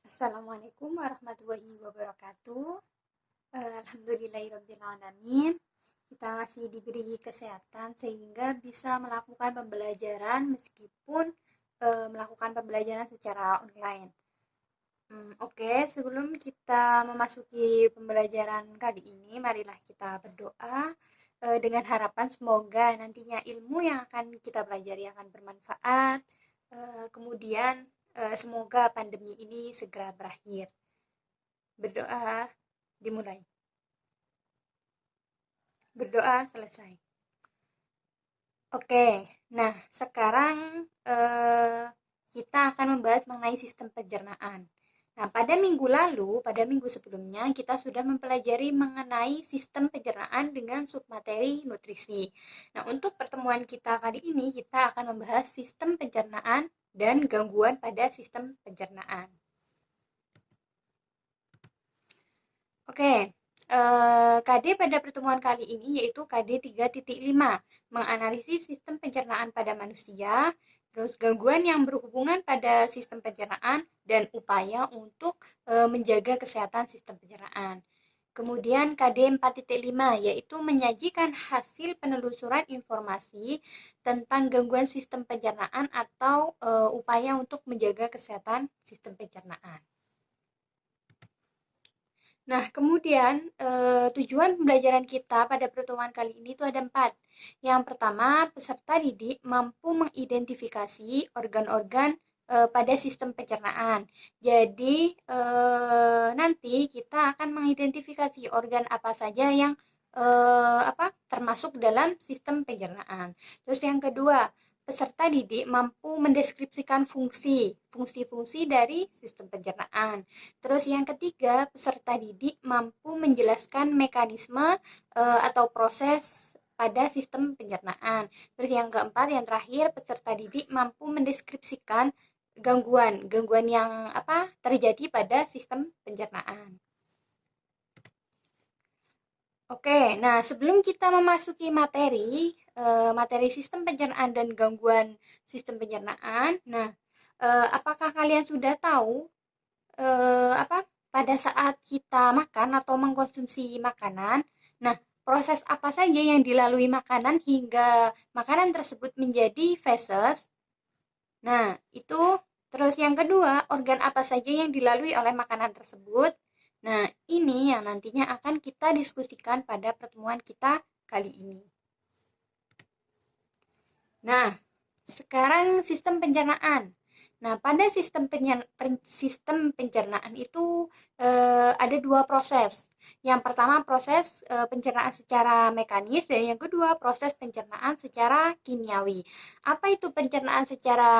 Assalamualaikum warahmatullahi wabarakatuh. Alhamdulillahirrabbilalamin. Kita masih diberi kesehatan sehingga bisa melakukan pembelajaran meskipun melakukan pembelajaran secara online. Oke, sebelum kita memasuki pembelajaran kali ini, marilah kita berdoa dengan harapan semoga nantinya ilmu yang akan kita pelajari akan bermanfaat. Kemudian semoga pandemi ini segera berakhir. Berdoa dimulai. Berdoa selesai. Oke, nah sekarang kita akan membahas mengenai sistem pencernaan. Nah, pada minggu sebelumnya, kita sudah mempelajari mengenai sistem pencernaan dengan submateri nutrisi. Nah, untuk pertemuan kita kali ini, kita akan membahas sistem pencernaan dan gangguan pada sistem pencernaan. Oke, KD pada pertemuan kali ini yaitu KD 3.5, menganalisis sistem pencernaan pada manusia, terus gangguan yang berhubungan pada sistem pencernaan, dan upaya untuk menjaga kesehatan sistem pencernaan. Kemudian KD 4.5 yaitu menyajikan hasil penelusuran informasi tentang gangguan sistem pencernaan atau upaya untuk menjaga kesehatan sistem pencernaan. Nah, kemudian tujuan pembelajaran kita pada pertemuan kali ini itu ada 4. Yang pertama, peserta didik mampu mengidentifikasi organ-organ pada sistem pencernaan. Jadi, nanti kita akan mengidentifikasi organ apa saja yang termasuk dalam sistem pencernaan. Terus yang kedua, peserta didik mampu mendeskripsikan fungsi-fungsi dari sistem pencernaan. Terus yang ketiga, peserta didik mampu menjelaskan mekanisme atau proses pada sistem pencernaan. Terus yang keempat, yang terakhir, peserta didik mampu mendeskripsikan gangguan yang terjadi pada sistem pencernaan. Oke, nah sebelum kita memasuki materi sistem pencernaan dan gangguan sistem pencernaan, nah apakah kalian sudah tahu pada saat kita makan atau mengkonsumsi makanan, nah proses apa saja yang dilalui makanan hingga makanan tersebut menjadi feses? Nah, itu terus yang kedua, organ apa saja yang dilalui oleh makanan tersebut? Nah, ini yang nantinya akan kita diskusikan pada pertemuan kita kali ini. Nah, sekarang sistem pencernaan. Nah, pada sistem pencernaan itu ada 2 proses. Yang pertama proses pencernaan secara mekanis dan yang kedua proses pencernaan secara kimiawi. Apa itu pencernaan secara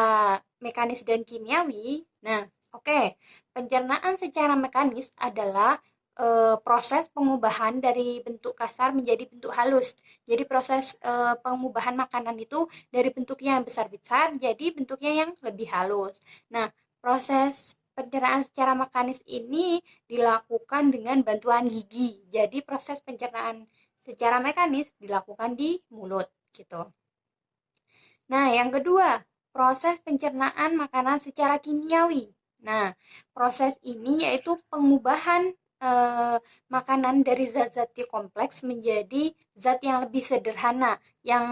mekanis dan kimiawi? Nah, oke. Pencernaan secara mekanis adalah proses pengubahan dari bentuk kasar menjadi bentuk halus. Jadi proses pengubahan makanan itu dari bentuknya yang besar-besar jadi bentuknya yang lebih halus. Nah, proses pencernaan secara mekanis ini dilakukan dengan bantuan gigi. Jadi proses pencernaan secara mekanis dilakukan di mulut gitu. Nah, yang kedua, proses pencernaan makanan secara kimiawi. Nah, proses ini yaitu pengubahan makanan dari zat-zat kompleks menjadi zat yang lebih sederhana, yang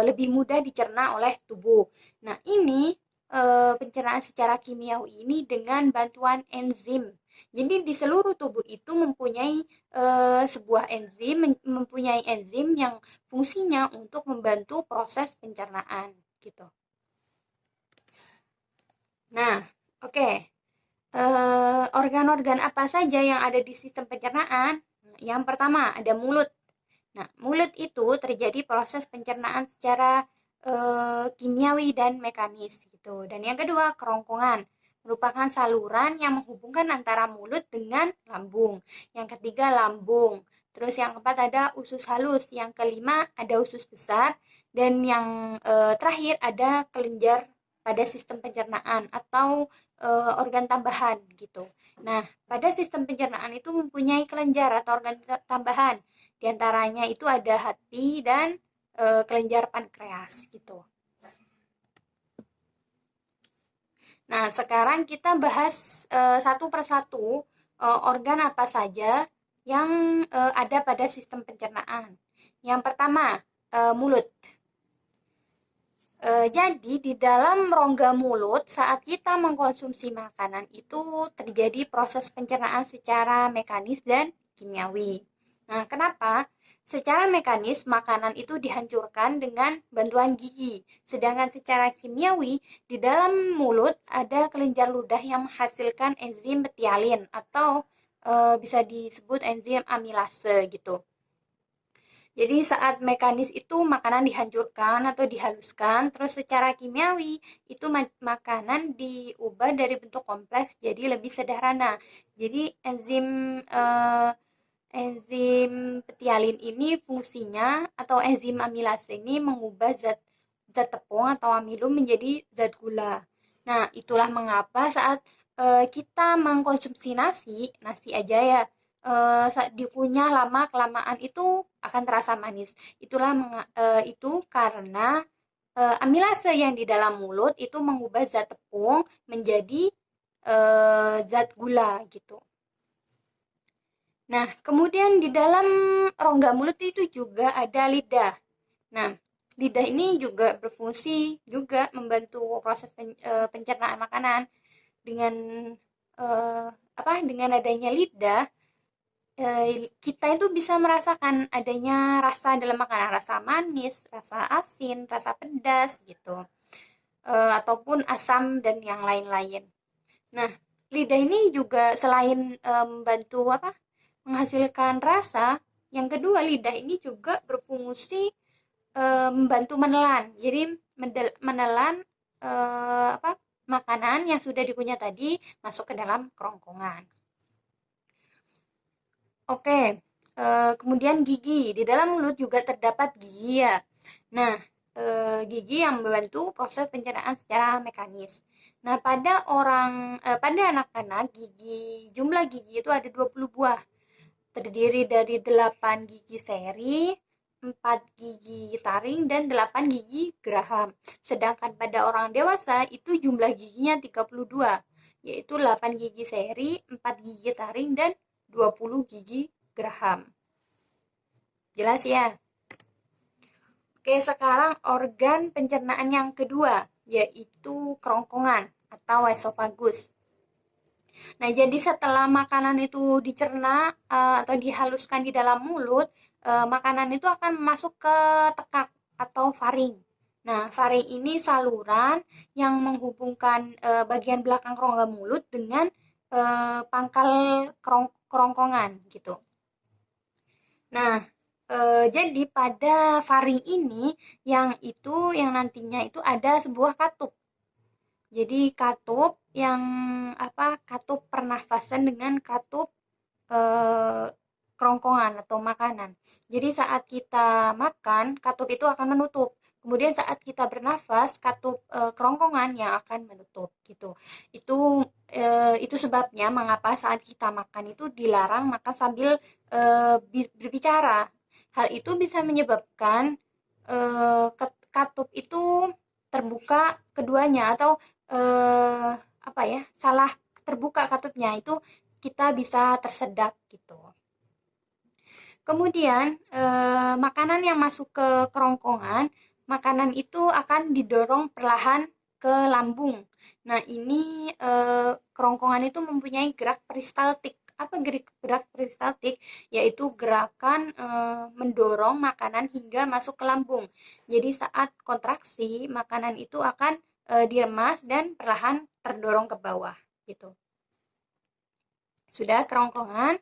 lebih mudah dicerna oleh tubuh. Nah, ini pencernaan secara kimiawi ini dengan bantuan enzim. Jadi di seluruh tubuh itu mempunyai sebuah enzim, mempunyai enzim yang fungsinya untuk membantu proses pencernaan gitu. Nah, oke. Organ-organ apa saja yang ada di sistem pencernaan? Yang pertama ada mulut. Nah, mulut itu terjadi proses pencernaan secara kimiawi dan mekanis gitu. Dan yang kedua kerongkongan merupakan saluran yang menghubungkan antara mulut dengan lambung. Yang ketiga lambung. Terus yang keempat ada usus halus. Yang kelima ada usus besar. Dan yang terakhir ada kelenjar pada sistem pencernaan atau organ tambahan gitu. Nah, pada sistem pencernaan itu mempunyai kelenjar atau organ tambahan. Di antaranya itu ada hati dan kelenjar pankreas gitu. Nah, sekarang kita bahas satu persatu organ apa saja yang ada pada sistem pencernaan. Yang pertama, mulut. Jadi di dalam rongga mulut saat kita mengkonsumsi makanan itu terjadi proses pencernaan secara mekanis dan kimiawi. Nah, kenapa? Secara mekanis makanan itu dihancurkan dengan bantuan gigi, sedangkan secara kimiawi di dalam mulut ada kelenjar ludah yang menghasilkan enzim betialin atau bisa disebut enzim amilase gitu. Jadi saat mekanis itu makanan dihancurkan atau dihaluskan, terus secara kimiawi itu makanan diubah dari bentuk kompleks jadi lebih sederhana. Jadi enzim petialin ini fungsinya atau enzim amilase ini mengubah zat zat tepung atau amilum menjadi zat gula. Nah, itulah mengapa saat kita mengkonsumsi nasi aja ya, saat dikunyah lama kelamaan itu akan terasa manis. Itu karena amilase yang di dalam mulut itu mengubah zat tepung menjadi zat gula gitu. Nah, kemudian di dalam rongga mulut itu juga ada lidah. Nah, lidah ini juga berfungsi juga membantu proses pencernaan makanan dengan eh, dengan adanya lidah kita itu bisa merasakan adanya rasa dalam makanan, rasa manis, rasa asin, rasa pedas gitu. Ataupun asam dan yang lain-lain. Nah, lidah ini juga selain membantu menghasilkan rasa, yang kedua lidah ini juga berfungsi membantu menelan. Jadi menelan makanan yang sudah dikunyah tadi masuk ke dalam kerongkongan. Oke, kemudian gigi. Di dalam mulut juga terdapat gigi ya. Nah, gigi yang membantu proses pencernaan secara mekanis. Nah, pada anak-anak jumlah gigi itu ada 20 buah. Terdiri dari 8 gigi seri, 4 gigi taring, dan 8 gigi geraham. Sedangkan pada orang dewasa itu jumlah giginya 32, yaitu 8 gigi seri, 4 gigi taring, dan 20 gigi geraham. Jelas ya? Oke, sekarang organ pencernaan yang kedua, yaitu kerongkongan atau esofagus. Nah, jadi setelah makanan itu dicerna atau dihaluskan di dalam mulut, makanan itu akan masuk ke tekak atau faring. Nah, faring ini saluran yang menghubungkan bagian belakang rongga mulut dengan pangkal kerongkongan gitu. Nah, jadi pada faring ini yang nantinya itu ada sebuah katup. Jadi katup pernafasan dengan katup eh, kerongkongan atau makanan. Jadi saat kita makan, katup itu akan menutup. Kemudian saat kita bernafas, katup kerongkongan yang akan menutup gitu. Itu sebabnya mengapa saat kita makan itu dilarang makan sambil berbicara. Hal itu bisa menyebabkan katup itu terbuka keduanya atau salah terbuka katupnya itu kita bisa tersedak gitu. Kemudian makanan yang masuk ke kerongkongan, makanan itu akan didorong perlahan ke lambung. Nah, ini kerongkongan itu mempunyai gerak peristaltik. Apa gerak peristaltik? Yaitu gerakan mendorong makanan hingga masuk ke lambung. Jadi saat kontraksi, makanan itu akan diremas dan perlahan terdorong ke bawah gitu. Sudah kerongkongan.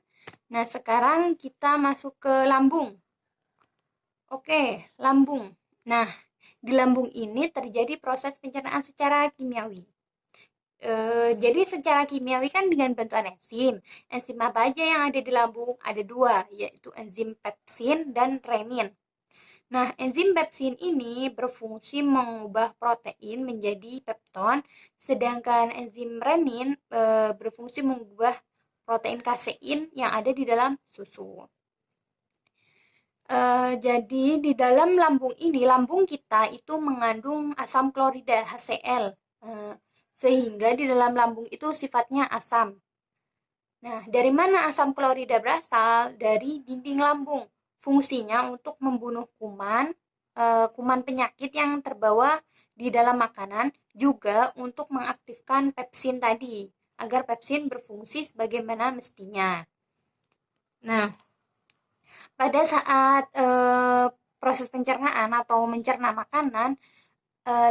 Nah, sekarang kita masuk ke lambung. Oke, lambung. Nah, di lambung ini terjadi proses pencernaan secara kimiawi. Jadi secara kimiawi kan dengan bantuan enzim. Enzim apa aja yang ada di lambung? Ada dua, yaitu enzim pepsin dan renin. Nah, enzim pepsin ini berfungsi mengubah protein menjadi pepton, sedangkan enzim renin berfungsi mengubah protein kasein yang ada di dalam susu. Jadi di dalam lambung kita itu mengandung asam klorida HCl. sehingga di dalam lambung itu sifatnya asam. Nah, dari mana asam klorida berasal? Dari dinding lambung. Fungsinya untuk membunuh kuman, kuman penyakit yang terbawa di dalam makanan, juga untuk mengaktifkan pepsin tadi, agar pepsin berfungsi sebagaimana mestinya. Nah, pada saat proses pencernaan atau mencerna makanan,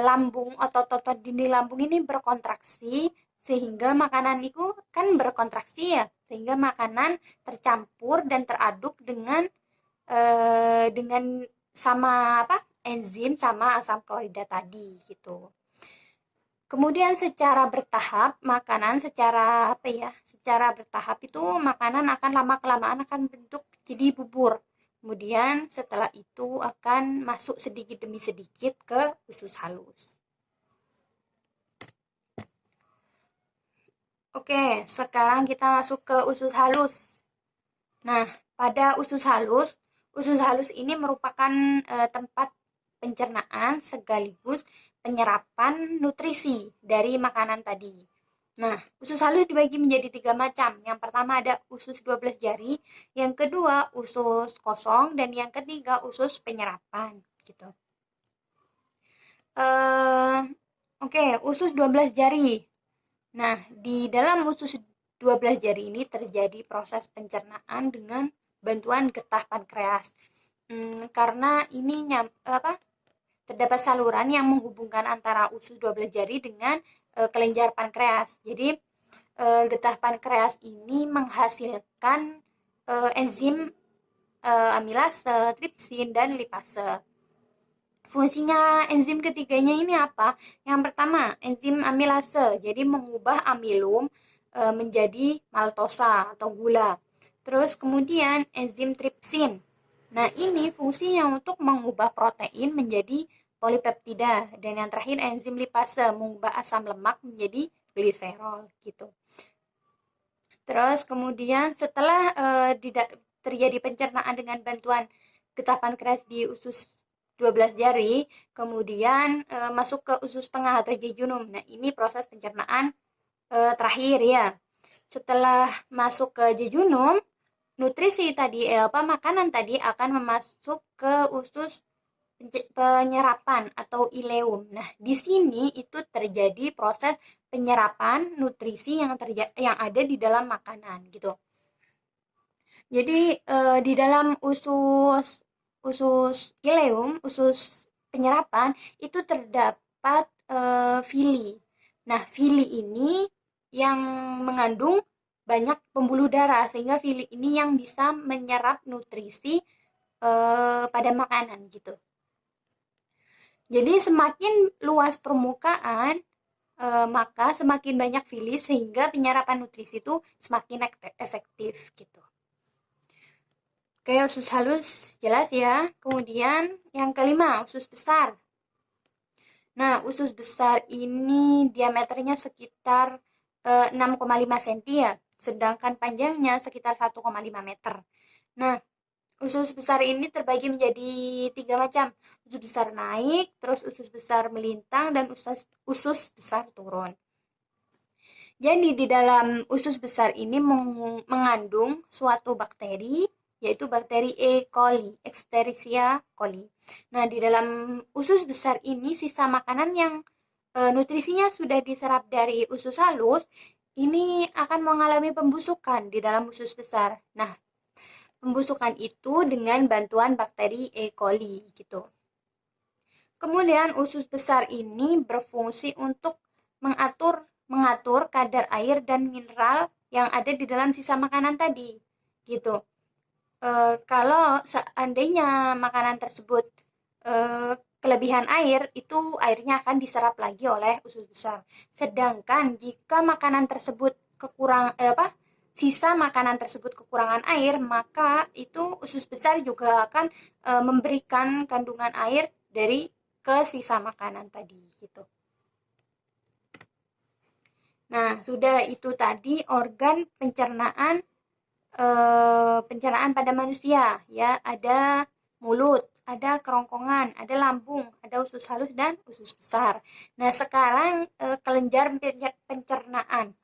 lambung, otot-otot dinding lambung ini berkontraksi, sehingga makanan itu kan berkontraksi ya, sehingga makanan tercampur dan teraduk dengan sama apa, enzim sama asam klorida tadi gitu. Kemudian secara bertahap, makanan secara apa ya? Secara bertahap itu makanan akan lama kelamaan akan bentuk jadi bubur. Kemudian setelah itu akan masuk sedikit demi sedikit ke usus halus. Oke, sekarang kita masuk ke usus halus. Nah, pada usus halus ini merupakan tempat pencernaan sekaligus penyerapan nutrisi dari makanan tadi. Nah, usus halus dibagi menjadi 3 macam. Yang pertama ada usus 12 jari, yang kedua usus kosong, dan yang ketiga usus penyerapan. Gitu. Oke, usus 12 jari. Nah, di dalam usus 12 jari ini terjadi proses pencernaan dengan bantuan getah pankreas. Karena ini terdapat saluran yang menghubungkan antara usus 12 jari dengan kelenjar pankreas. Jadi getah pankreas ini menghasilkan enzim amilase, tripsin, dan lipase. Fungsinya enzim ketiganya ini apa? Yang pertama, enzim amilase, jadi mengubah amilum menjadi maltosa atau gula. Terus kemudian enzim tripsin. Nah, ini fungsinya untuk mengubah protein menjadi polipeptida. Dan yang terakhir enzim lipase, mengubah asam lemak menjadi gliserol gitu. Terus kemudian setelah terjadi pencernaan dengan bantuan getah pankreas di usus 12 jari, kemudian masuk ke usus tengah atau jejunum. Nah, ini proses pencernaan terakhir ya. Setelah masuk ke jejunum, nutrisi tadi makanan tadi akan masuk ke usus penyerapan atau ileum. Nah, di sini itu terjadi proses penyerapan nutrisi yang ada di dalam makanan gitu. Jadi di dalam usus ileum, usus penyerapan itu terdapat villi. Nah, villi ini yang mengandung banyak pembuluh darah, sehingga villi ini yang bisa menyerap nutrisi pada makanan gitu. Jadi semakin luas permukaan, maka semakin banyak villi, sehingga penyerapan nutrisi itu semakin efektif gitu. Oke, usus halus jelas ya. Kemudian yang kelima, usus besar. Nah, usus besar ini diameternya sekitar 6,5 cm ya, sedangkan panjangnya sekitar 1,5 meter. Nah, usus besar ini terbagi menjadi 3 macam. Usus besar naik, terus usus besar melintang, dan usus besar turun. Jadi di dalam usus besar ini mengandung suatu bakteri, yaitu bakteri E. coli, Escherichia coli. Nah, di dalam usus besar ini sisa makanan yang nutrisinya sudah diserap dari usus halus, ini akan mengalami pembusukan di dalam usus besar. Nah, pembusukan itu dengan bantuan bakteri E. coli gitu. Kemudian usus besar ini berfungsi untuk mengatur kadar air dan mineral yang ada di dalam sisa makanan tadi gitu. Kalau seandainya makanan tersebut kelebihan air, itu airnya akan diserap lagi oleh usus besar. Sedangkan jika makanan tersebut sisa makanan tersebut kekurangan air, maka itu usus besar juga akan memberikan kandungan air dari ke sisa makanan tadi gitu. Nah, sudah itu tadi organ pencernaan pada manusia ya, ada mulut, ada kerongkongan, ada lambung, ada usus halus dan usus besar. Nah, sekarang kelenjar pencernaan.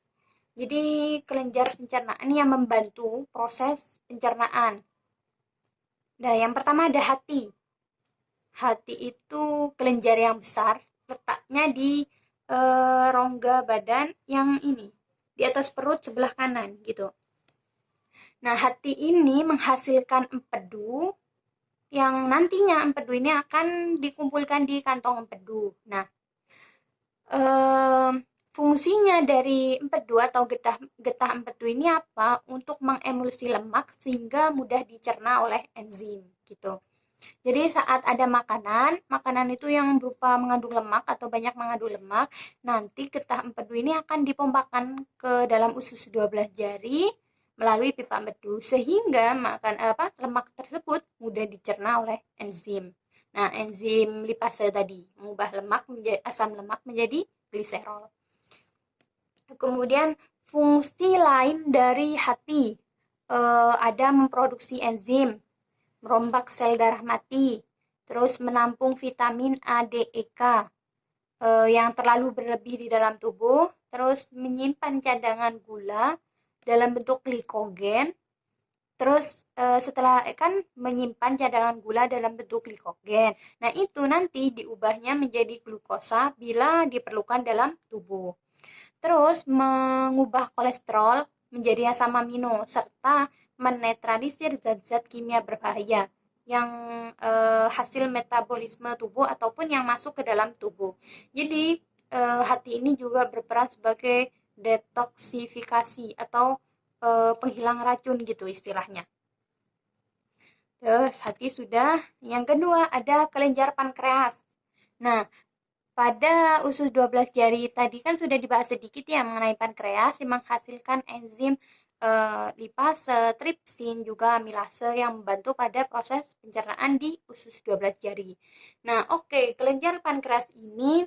Jadi kelenjar pencernaan yang membantu proses pencernaan. Nah, yang pertama ada hati. Hati itu kelenjar yang besar, letaknya di rongga badan yang ini, di atas perut sebelah kanan gitu. Nah, hati ini menghasilkan empedu yang nantinya empedu ini akan dikumpulkan di kantong empedu. Nah, fungsinya dari empedu atau getah empedu ini apa? Untuk mengemulsi lemak sehingga mudah dicerna oleh enzim gitu. Jadi saat ada makanan itu yang berupa mengandung lemak atau banyak mengandung lemak, nanti getah empedu ini akan dipompakan ke dalam usus 12 jari melalui pipa empedu sehingga lemak tersebut mudah dicerna oleh enzim. Nah, enzim lipase tadi mengubah asam lemak menjadi gliserol. Kemudian fungsi lain dari hati ada memproduksi enzim, merombak sel darah mati, terus menampung vitamin A, D, E, K yang terlalu berlebih di dalam tubuh, terus menyimpan cadangan gula dalam bentuk glikogen, terus setelah kan menyimpan cadangan gula dalam bentuk glikogen. Nah, itu nanti diubahnya menjadi glukosa bila diperlukan dalam tubuh. Terus mengubah kolesterol menjadi asam amino serta menetralisir zat-zat kimia berbahaya yang hasil metabolisme tubuh ataupun yang masuk ke dalam tubuh. Jadi hati ini juga berperan sebagai detoksifikasi atau penghilang racun gitu istilahnya. Terus hati sudah. Yang kedua ada kelenjar pankreas. Nah, pada usus 12 jari tadi kan sudah dibahas sedikit ya mengenai pankreas yang menghasilkan enzim lipase, tripsin, juga amilase yang membantu pada proses pencernaan di usus 12 jari. Nah, kelenjar pankreas ini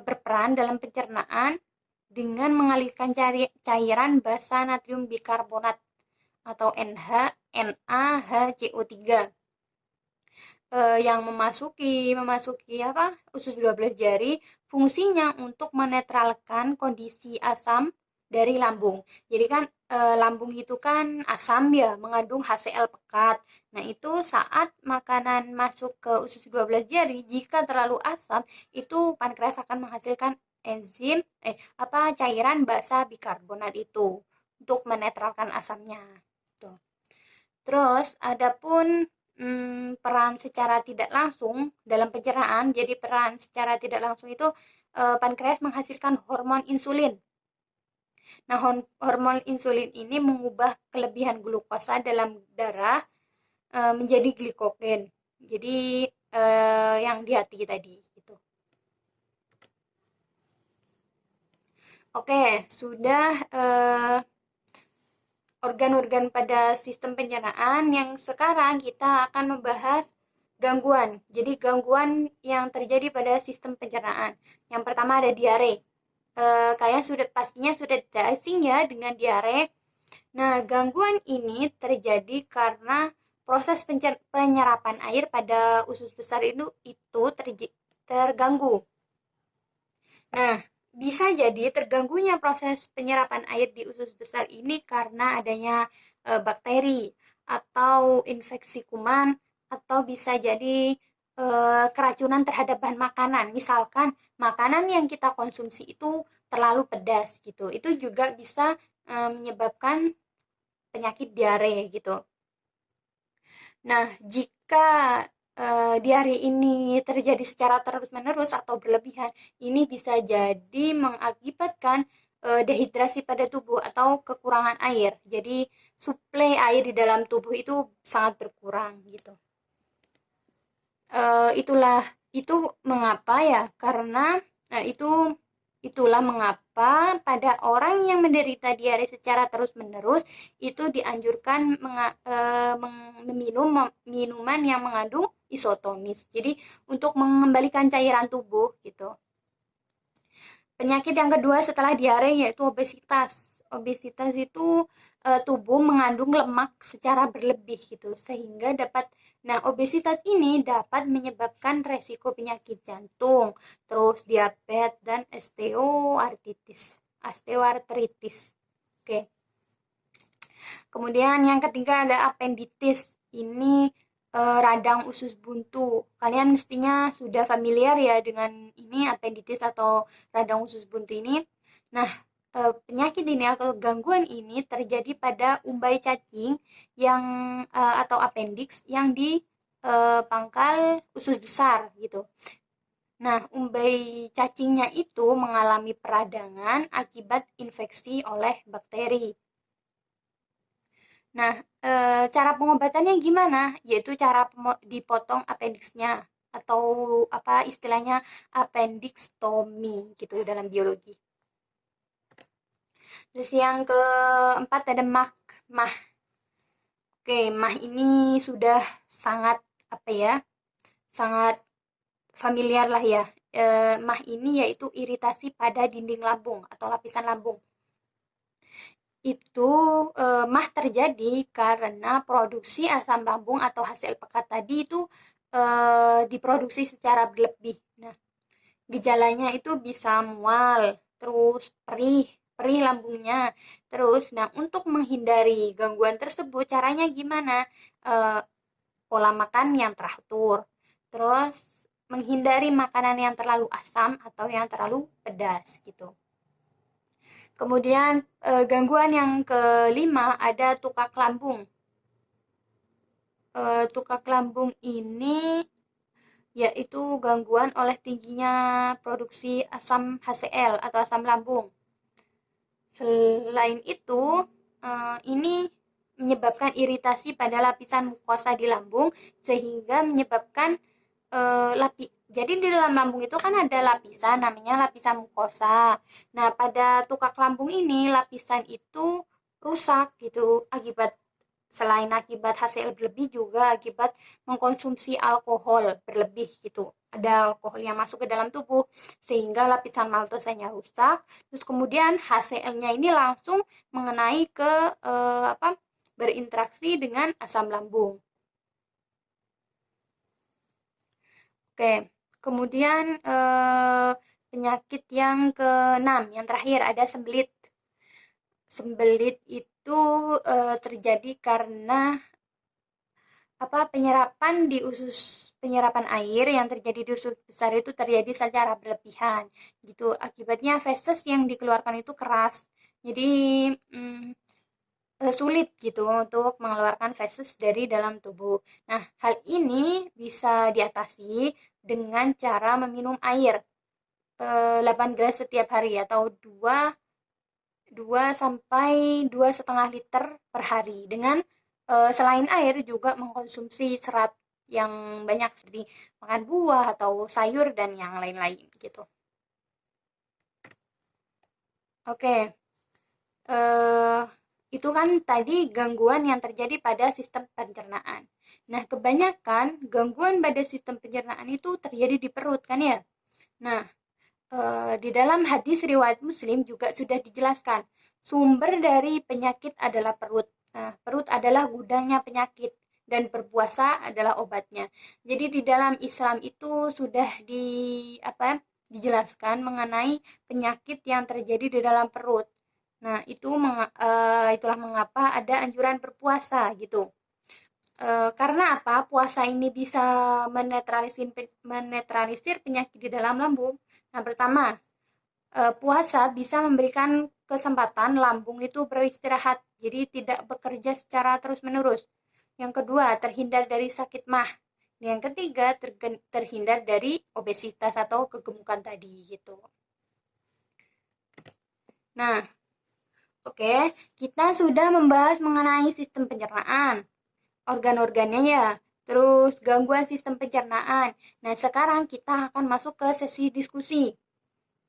berperan dalam pencernaan dengan mengalirkan cairan basa natrium bikarbonat atau NaHCO3 yang memasuki usus 12 jari, fungsinya untuk menetralkan kondisi asam dari lambung. Jadi kan lambung itu kan asam ya, mengandung HCl pekat. Nah, itu saat makanan masuk ke usus 12 jari, jika terlalu asam, itu pankreas akan menghasilkan enzim cairan basa bikarbonat itu untuk menetralkan asamnya. Tuh. Terus adapun peran secara tidak langsung dalam pencernaan. Jadi peran secara tidak langsung itu pankreas menghasilkan hormon insulin. Nah, hormon insulin ini mengubah kelebihan glukosa dalam darah menjadi glikogen. Jadi yang di hati tadi gitu. Sudah organ-organ pada sistem pencernaan. Yang sekarang kita akan membahas gangguan. Jadi gangguan yang terjadi pada sistem pencernaan. Yang pertama ada diare. Kalian pastinya sudah tidak asing ya dengan diare. Nah, gangguan ini terjadi karena proses penyerapan air pada usus besar itu terganggu. Nah, bisa jadi terganggunya proses penyerapan air di usus besar ini karena adanya bakteri atau infeksi kuman, atau bisa jadi keracunan terhadap bahan makanan. Misalkan makanan yang kita konsumsi itu terlalu pedas gitu. Itu juga bisa menyebabkan penyakit diare gitu. Nah, jika diare ini terjadi secara terus-menerus atau berlebihan, ini bisa jadi mengakibatkan dehidrasi pada tubuh atau kekurangan air. Jadi suplai air di dalam tubuh itu sangat berkurang gitu. Itu mengapa ya? Karena itulah mengapa pada orang yang menderita diare secara terus-menerus itu dianjurkan meminum minuman yang mengandung isotonis. Jadi untuk mengembalikan cairan tubuh gitu. Penyakit yang kedua setelah diare yaitu obesitas. Obesitas itu tubuh mengandung lemak secara berlebih gitu sehingga dapat obesitas ini dapat menyebabkan resiko penyakit jantung, terus diabetes dan osteoartritis. Oke. Kemudian yang ketiga ada apenditis. Ini radang usus buntu. Kalian mestinya sudah familiar ya dengan ini apenditis atau radang usus buntu ini. Nah, penyakit ini atau gangguan ini terjadi pada umbai cacing yang atau appendix yang di pangkal usus besar gitu. Nah, umbai cacingnya itu mengalami peradangan akibat infeksi oleh bakteri. Nah, cara pengobatannya gimana? Yaitu cara dipotong apendiksnya atau apa istilahnya appendiktomi gitu dalam biologi. Terus yang keempat ada mah. Oke, mah ini sudah sangat apa ya? Sangat familiar lah ya. Mah ini yaitu iritasi pada dinding lambung atau lapisan lambung. Itu mah terjadi karena produksi asam lambung atau hasil pekat tadi itu diproduksi secara berlebih. Nah, gejalanya itu bisa mual, terus perih lambungnya. Terus, nah untuk menghindari gangguan tersebut, caranya gimana? Eh, Pola makan yang teratur, terus menghindari makanan yang terlalu asam atau yang terlalu pedas gitu. Kemudian gangguan yang kelima ada tukak lambung. Tukak lambung ini yaitu gangguan oleh tingginya produksi asam HCl atau asam lambung. Selain itu, ini menyebabkan iritasi pada lapisan mukosa di lambung sehingga menyebabkan jadi di dalam lambung itu kan ada lapisan namanya lapisan mukosa. Nah, pada tukak lambung ini lapisan itu rusak gitu selain akibat HCl berlebih juga akibat mengkonsumsi alkohol berlebih gitu. Ada alkohol yang masuk ke dalam tubuh sehingga lapisan maltosanya rusak. Terus kemudian HCl-nya ini langsung mengenai ke berinteraksi dengan asam lambung. Oke, kemudian penyakit yang keenam, yang terakhir ada sembelit. Sembelit itu terjadi karena penyerapan air yang terjadi di usus besar itu terjadi secara berlebihan gitu. Akibatnya feses yang dikeluarkan itu keras. Jadi sulit gitu untuk mengeluarkan feses dari dalam tubuh. Nah, hal ini bisa diatasi dengan cara meminum air 8 gelas setiap hari atau 2 sampai 2,5 liter per hari. Dengan selain air juga mengkonsumsi serat yang banyak seperti makan buah atau sayur dan yang lain-lain gitu. Oke. Itu kan tadi gangguan yang terjadi pada sistem pencernaan. Nah, kebanyakan gangguan pada sistem pencernaan itu terjadi di perut kan ya. Nah, di dalam hadis riwayat Muslim juga sudah dijelaskan sumber dari penyakit adalah perut. Nah, perut adalah gudangnya penyakit dan berpuasa adalah obatnya. Jadi di dalam Islam itu sudah dijelaskan mengenai penyakit yang terjadi di dalam perut. Nah, itulah mengapa ada anjuran berpuasa gitu. Karena apa? Puasa ini bisa menetralisir penyakit di dalam lambung. Yang pertama, puasa bisa memberikan kesempatan lambung itu beristirahat, jadi tidak bekerja secara terus-menerus. Yang kedua, terhindar dari sakit mah. Yang ketiga, terhindar dari obesitas atau kegemukan tadi gitu. Nah, oke, kita sudah membahas mengenai sistem pencernaan, organ-organnya ya, terus gangguan sistem pencernaan. Nah, sekarang kita akan masuk ke sesi diskusi.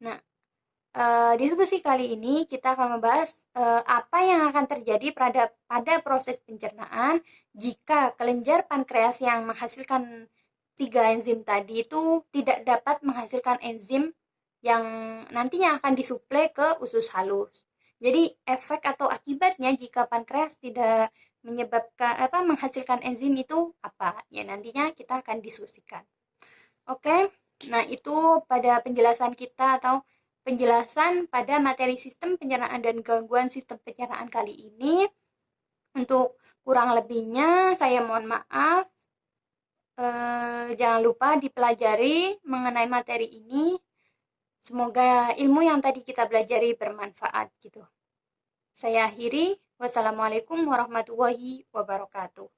Nah, diskusi kali ini kita akan membahas apa yang akan terjadi pada proses pencernaan jika kelenjar pankreas yang menghasilkan 3 enzim tadi itu tidak dapat menghasilkan enzim yang nantinya akan disuplai ke usus halus. Jadi efek atau akibatnya jika pankreas tidak menghasilkan enzim itu apa? Ya nantinya kita akan diskusikan. Oke. Nah, itu pada penjelasan kita atau penjelasan pada materi sistem pencernaan dan gangguan sistem pencernaan kali ini. Untuk kurang lebihnya saya mohon maaf. Jangan lupa dipelajari mengenai materi ini. Semoga ilmu yang tadi kita pelajari bermanfaat gitu. Saya akhiri. Wassalamualaikum warahmatullahi wabarakatuh.